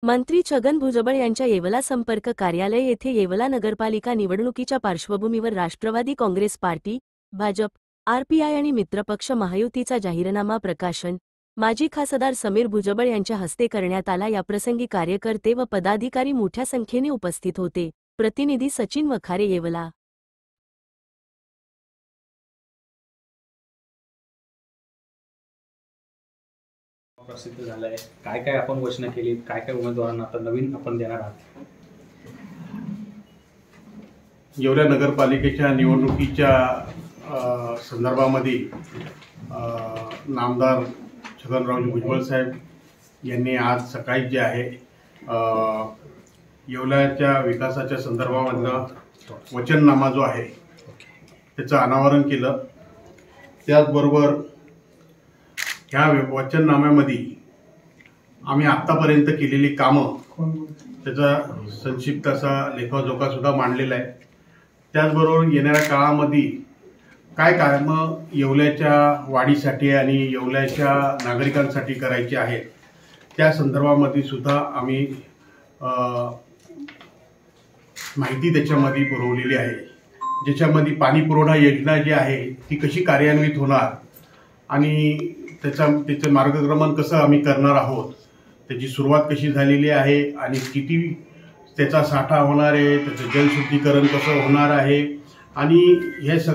मंत्री छगन भुजबळ यांच्या येवला संपर्क कार्यालय येथे येवला नगरपालिका निवडणुकीच्या पार्श्वभूमीवर राष्ट्रवादी काँग्रेस पार्टी, भाजप, आरपीआय आणि मित्रपक्ष महायुतीचा जाहीरनामा प्रकाशन माजी खासदार समीर भुजबळ यांच्या हस्ते करण्यात आला। याप्रसंगी कार्यकर्ते व पदाधिकारी मोठ्या संख्येने उपस्थित होते। प्रतिनिधी सचिन वखारे, येवला। प्रसिद्ध झालाय, काय काय आपण घोषणा केली, काय काय उमेदवारांना आता नवीन आपण देणार आहात? येवला नगरपालिकेच्या निवडणुकीच्या संदर्भामध्ये नामदार छगनरावजी भुजबळ साहेब यांनी आज सकाळी जे आहे येवल्याच्या विकासाच्या संदर्भामधला वचननामा जो आहे त्याचं अनावरण केलं। त्याचबरोबर ह्या वचननाम्यामध्ये आम्ही आत्तापर्यंत केलेली कामं त्याचा संक्षिप्त असा लेखाजोखा सुद्धा मांडलेला आहे। त्याचबरोबर येणाऱ्या काळामध्ये काय कामं येवल्याच्या वाढीसाठी आणि येवल्याच्या नागरिकांसाठी करायची आहेत त्या संदर्भामध्ये सुद्धा आम्ही माहिती त्याच्यामध्ये पुरवलेली आहे, ज्याच्यामध्ये पाणी पुरवठा योजना जी आहे ती कशी कार्यान्वित होणार आणि त्याचं मार्गक्रमण कसं आम्ही करणार आहोत, त्याची सुरुवात कशी झालेली आहे आणि किती त्याचा साठा होणार आहे, त्याचं जलशुद्धीकरण कसं होणार आहे आणि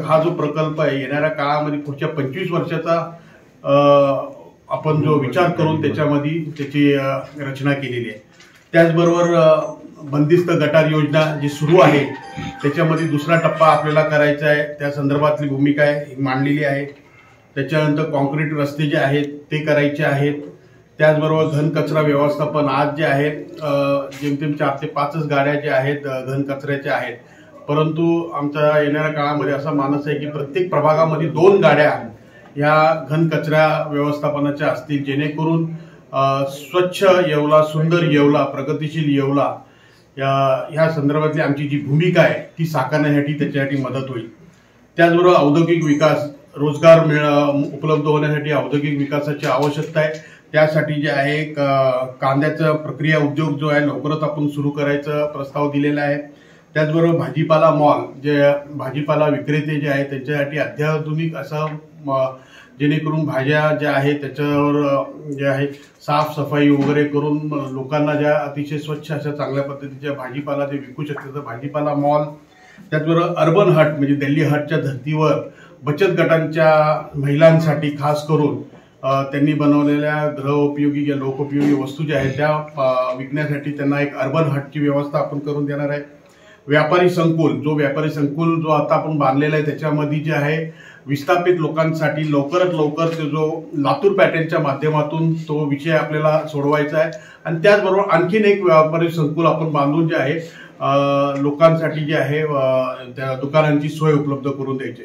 हा जो प्रकल्प आहे येणाऱ्या काळामध्ये पुढच्या 25 वर्षाचा आपण जो विचार करून त्याच्यामध्ये त्याची रचना केलेली आहे। त्याचबरोबर बंदिस्त गटार योजना जी सुरू आहे त्याच्यामध्ये दुसरा टप्पा आपल्याला करायचा आहे, त्या संदर्भातली भूमिका आहे मांडलेली आहे। त्याच्यानंतर कॉन्क्रीट रस्ते जे आहेत ते करायचे आहेत। त्याचबरोबर घन कचरा व्यवस्थापन आज जे आहे जेमतेम 4 ते 5 गाड्या ज्या आहेत घन कचऱ्याच्या आहेत, परंतु आमच्या येणाऱ्या काळामध्ये असा मानस आहे की प्रत्येक प्रभागामध्ये 2 गाड्या ह्या घन कचरा व्यवस्थापनाच्या असतील, जेणेकरून स्वच्छ येवला, सुंदर येवला, प्रगतिशील येवला ह्या संदर्भातली आमची जी भूमिका आहे ती साकारण्यासाठी त्याच्यासाठी मदत होईल। त्याचबरोबर औद्योगिक विकास, रोजगार उपलब्ध होण्यासाठी औद्योगिक विकासाची आवश्यकता आहे। त्यासाठी जे आहे कांद्याचा प्रक्रिया उद्योग जो आहे लवकरच आपण सुरू करायचा प्रस्ताव दिलेला आहे। त्याचबरोबर भाजीपाला मॉल, जे भाजीपाला विक्रेते जे आहेत त्यांच्यासाठी अत्याधुनिक असं जेणेकरून भाज्या ज्या आहेत त्याच्यावर जे आहे साफसफाई वगैरे करून लोकांना ज्या अतिशय स्वच्छ अशा चांगल्या पद्धतीच्या भाजीपाला जे विकू शकतात भाजीपाला मॉल। त्याचबरोबर अर्बन हट म्हणजे दिल्ली हटच्या धर्तीवर बचत गटांच्या महिलांसाठी खास करून त्यांनी बनवलेल्या गृहोपयोगी या लोकोपयोगी वस्तू ज्या आहेत त्या विकण्यासाठी त्यांना एक अर्बन हटची व्यवस्था आपण करून देणार आहे। व्यापारी संकुल जो आता आपण बांधलेला आहे त्याच्यामध्ये जे आहे विस्थापित लोकांसाठी लवकरात लवकर ते जो लातूर पॅटर्नच्या माध्यमातून तो विषय आपल्याला सोडवायचा आहे आणि त्याचबरोबर आणखीन एक व्यापारी संकुल आपण बांधून जे आहे लोकांसाठी जे आहे त्या दुकानांची सोय उपलब्ध करून द्यायची।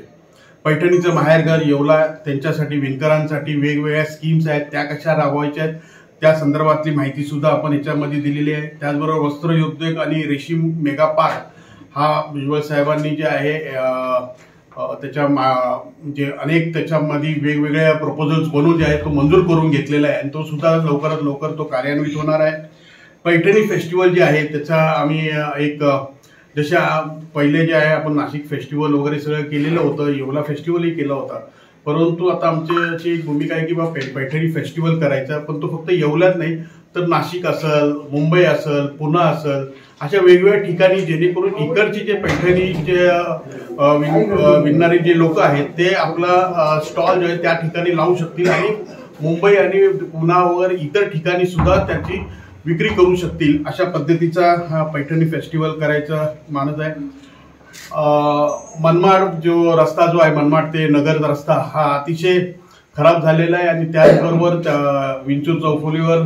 पैठणीचं माहेरघर येवला त्यांच्यासाठी विणकरांसाठी वेगवेगळ्या स्कीम्स आहेत त्या कशा राबवायच्या आहेत त्या संदर्भातली माहिती सुद्धा आपण याच्यामध्ये दिलेली आहे। त्याचबरोबर वस्त्रोद्योग आणि रेशीम मेगा पार्क हा भुजबळ साहेबांनी जे आहे त्याच्या म्हणजे अनेक त्याच्यामध्ये वेगवेगळ्या प्रपोजल्स बनवून जे आहे तो मंजूर करून घेतलेला आहे आणि तो सुद्धा लवकरात लवकर तो कार्यान्वित होणार आहे। पैठणी फेस्टिवल जे आहे त्याचा आम्ही एक जशा पहिले जे आहे आपण नाशिक फेस्टिवल वगैरे सगळं केलेलं होतं, येवला फेस्टिवलही केला होता, परंतु आता आमची एक भूमिका आहे की बाबा पैठणी फेस्टिवल करायचा, पण तो फक्त येवल्यात नाही तर नाशिक असेल, मुंबई असेल, पुणे असेल अशा वेगवेगळ्या ठिकाणी जेणेकरून इकडची जे पैठणीचे विणणारे जे लोक आहेत ते आपला स्टॉल जो आहे त्या ठिकाणी लावू शकतील आणि मुंबई आणि पुणे वगैरे इतर ठिकाणी सुद्धा त्याची विक्री करू शकतील अशा पद्धतीचा हा पैठणी फेस्टिवल करायचा मानस आहे। मनमाड जो रस्ता जो आहे मनमाड ते नगर रस्ता हा अतिशय खराब झालेला आहे आणि त्याचबरोबर विंचूर चौफुलीवर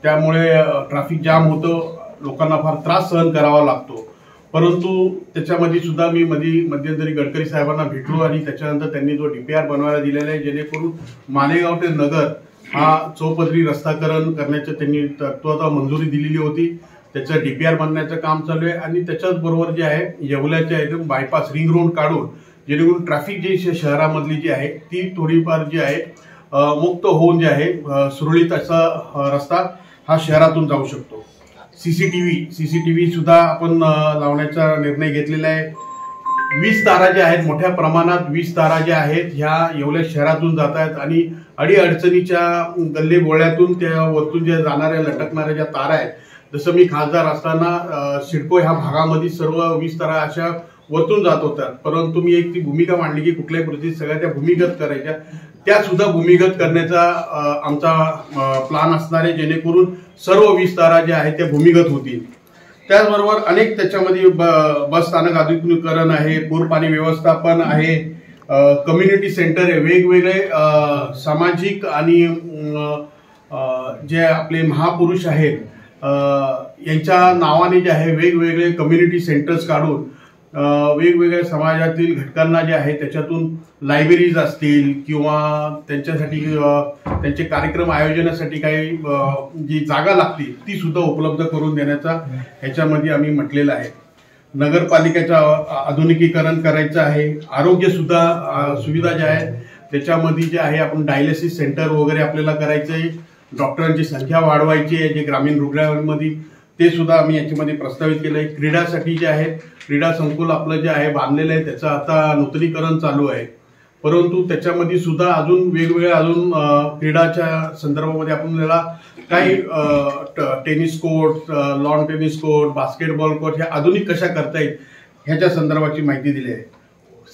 त्यामुळे ट्रॅफिक जाम होतं, लोकांना फार त्रास सहन करावा लागतो, परंतु त्याच्यामध्ये सुद्धा मी मध्यंतरी गडकरी साहेबांना भेटलो आणि त्याच्यानंतर त्यांनी जो DPR बनवायला दिलेला आहे जेणेकरून मालेगाव ते नगर हा चौपदरी रस्ताकरण करण्याची त्यांनी तत्वाला मंजुरी दिलेली होती। त्याचं DPR बनण्याचं काम चालू आहे आणि त्याच्याच बरोबर जे आहे येवल्याच्या एकदम बायपास रिंग रोड काढून जेणेकरून ट्रॅफिक जी शहरामधली जी आहे ती थोडीफार जी आहे मुक्त होऊन जे आहे सुरळीत असा रस्ता हा शहरातून जाऊ शकतो। सीसीटीव्ही सुद्धा आपण लावण्याचा निर्णय घेतलेला आहे. 20 तारा ज्या आहेत, मोठ्या प्रमाणात 20 तारा ज्या आहेत ह्या येवला शहरातून जात आहेत आणि अडीअडचणीच्या गल्ली बोळ्यातून त्या वरतून ज्या जाणाऱ्या लटकणाऱ्या ज्या तारा आहेत, जसं मी खासदार असताना सिडको ह्या भागामध्ये सर्व 20 तारा अशा वरतून जात होत्या. परंतु मी एक ती भूमिका मांडली की कुठल्याही परिस्थितीत सगळ्या त्या भूमिगत करायच्या. त्या सुद्धा भूमिगत करण्याचा आमचा प्लान असणार आहे, जेणेकरून सर्व 20 तारा ज्या आहेत त्या भूमिगत होतील. त्याचबरोबर अनेक त्याच्यामध्ये बस स्थानक आधुनिकीकरण आहे, पूर पाणी व्यवस्थापन आहे, कम्युनिटी सेंटर आहे, वेगवेगळे सामाजिक आणि जे आपले महापुरुष आहेत यांच्या नावाने जे आहे वेगवेगळे कम्युनिटी सेंटर्स काढून वेगवेगळ्या समाजातील घटकांना जे आहे त्याच्यातून लायब्ररीज असतील किंवा त्यांच्यासाठी त्यांचे कार्यक्रम आयोजनासाठी काही जी जागा लागते ती सुद्धा उपलब्ध करून देण्याचा ह्याच्यामध्ये आम्ही म्हटलेलं आहे. नगरपालिकेचं आधुनिकीकरण करायचं आहे. आरोग्य सुद्धा सुविधा ज्या आहेत त्याच्यामध्ये जे आहे आपण डायलिसिस सेंटर वगैरे आपल्याला करायचं आहे. डॉक्टरांची संख्या वाढवायची आहे जे ग्रामीण रुग्णालयांमध्ये, ते सुद्धा आम्ही याच्यामध्ये प्रस्तावित केलं आहे. क्रीडासाठी जे आहे क्रीडा संकुल आपलं जे आहे बांधलेलं आहे त्याचं आता नूतनीकरण चालू आहे. परंतु त्याच्यामध्ये सुद्धा अजून वेगवेगळ्या क्रीडाच्या संदर्भामध्ये आपल्याला काही tennis court, lawn tennis court, basketball court ह्या आधुनिक कशा करता येईल ह्याच्या संदर्भाची माहिती दिली आहे.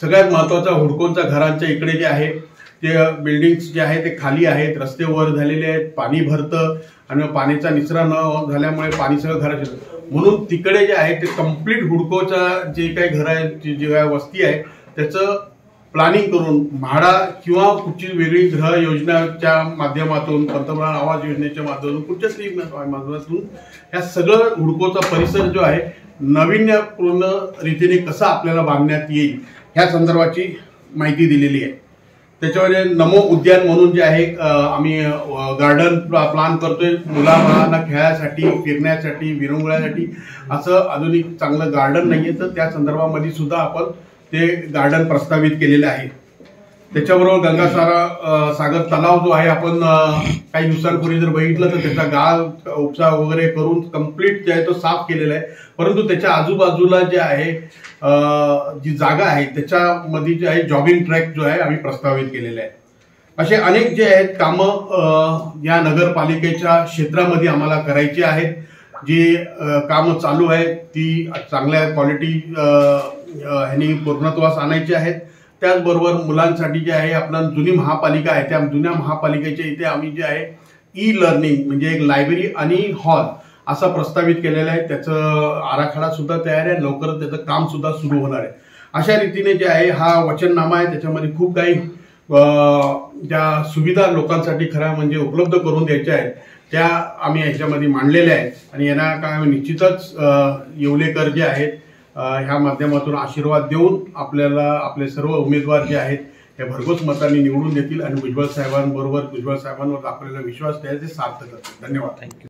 सगळ्यात महत्त्वाचा हुडकोंच्या घरांच्या इकडे जे आहे ते बिल्डिंग्स जे आहे ते खाली आहेत, रस्ते वर झालेले आहेत, पाणी भरतं आणि पाण्याचा निचरा न झाल्यामुळे पाणी सगळं घरात येतं. म्हणून तिकडे जे आहे ते कम्प्लीट हुडकोचा जे काही घर आहे, जी काही वस्ती आहे त्याचं प्लॅनिंग करून म्हाडा किंवा कुठची वेगळी गृह योजनेच्या माध्यमातून, पंतप्रधान आवास योजनेच्या माध्यमातून, कुठच्याच माध्यमातून ह्या सगळं हुडकोचा परिसर जो आहे नाविन्यपूर्ण रीतीने कसा आपल्याला बांधण्यात येईल ह्या संदर्भाची माहिती दिलेली आहे. त्याच्यामध्ये नमो उद्यान म्हणून जे आहे आम्ही गार्डन प्लॅन करतोय. मुलांना खेळासाठी, फिरण्यासाठी, विरंगुळ्यासाठी असं आधुनिक चांगलं गार्डन नाहीये, तर त्या संदर्भामध्ये सुद्धा आपण ते गार्डन प्रस्तावित केलेले आहे. त्याच्याबरोबर सागर तलाव जो आहे आपण काही दिवसांपूर्वी जर बघितलं तर त्याचा गाळ उपसा वगैरे करून कम्प्लीट जे आहे तो साफ केलेला आहे. परंतु त्याच्या आजूबाजूला जे आहे जी जागा आहे त्याच्यामध्ये जे आहे जॉगिंग ट्रॅक जो आहे आम्ही प्रस्तावित केलेला आहे. असे अनेक जे आहेत कामं या नगरपालिकेच्या क्षेत्रामध्ये आम्हाला करायची आहेत. जी कामं चालू आहेत ती चांगल्या क्वालिटी ह्यांनी पूर्णत्वास आणायची आहेत. त्याचबरोबर मुलांसाठी जे आहे आपला जुनी महापालिका आहे त्या जुन्या महापालिकेच्या इथे आम्ही जे आहे ई लर्निंग म्हणजे एक लायब्ररी आणि हॉल असा प्रस्तावित केलेला आहे. त्याचं आराखडा सुद्धा तयार आहे, लवकरच त्याचं काम सुद्धा सुरू होणार आहे. अशा रीतीने जे आहे हा वचननामा आहे, त्याच्यामध्ये खूप काही ज्या सुविधा लोकांसाठी खऱ्या म्हणजे उपलब्ध करून द्यायच्या आहेत त्या आम्ही ह्याच्यामध्ये मांडलेल्या आहेत. आणि यांना काय निश्चितच येवलेकर जे आहेत ह्या माध्यमातून आशीर्वाद देऊन आपल्याला आपले सर्व उमेदवार जे आहेत हे भरघोस मतांनी निवडून देतील आणि भुजबळ साहेबांवर आपल्याला विश्वास द्यायचे सार्थ करतील. धन्यवाद. थँक्यू.